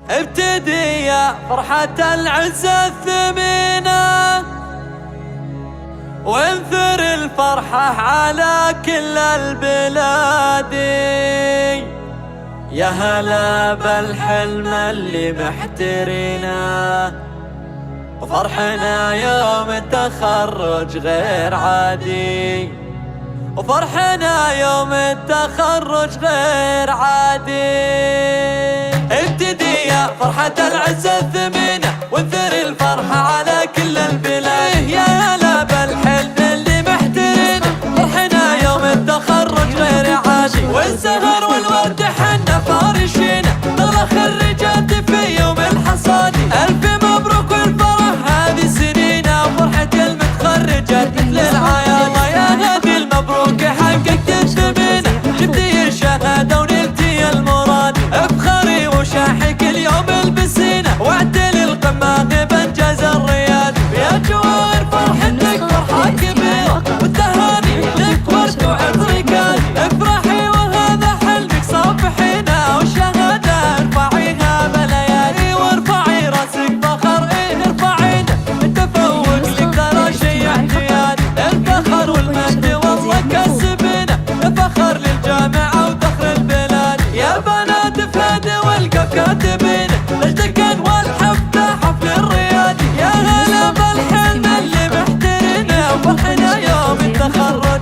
ابتدي يا فرحة العزة الثمينة، وانثر الفرحة على كل البلاد. يا هلا بالحلم اللي محترينه، وفرحنا يوم التخرج غير عادي، وفرحنا يوم التخرج غير عادي. ابتدي يا فرحة العزة الثمينة، وانثر الفرحة على كل البلاد. يا هلا بالحلم اللي محترينه، فرحنا يوم التخرج غير عادي، والزهر والورد حنا فارشينه، نغلى خريجات في يوم الحصاد. ألف مبروك والفرح هذه سنينا، وفرحة المتخرجات مثل العياد. يا هادي المبروك حققت الثمينة، جبتي الشهادة ونلتي المراد. افخري وشاحك اليوم البسينة، واعتلي القمة بانجاز الرياد. يا جواهر فرحتك فرحة كبيرة، والتهاني لك ورد وعطرك. افرحي وهذا حلمك صافحينا، والشهادة ارفعيها بليالي، وارفعي راسك فخر ارفعينا. التفوق لك ترى شي اعتياد، الفخر والمجد والله كسبنا، الفخر للجامعة ودخل البلاد. يا بنات فهد والقف كاتبين، التكن والحفلة حفل الرياد. يا هلا بالحلم اللي محترينه، وفرحنا يوم التخرج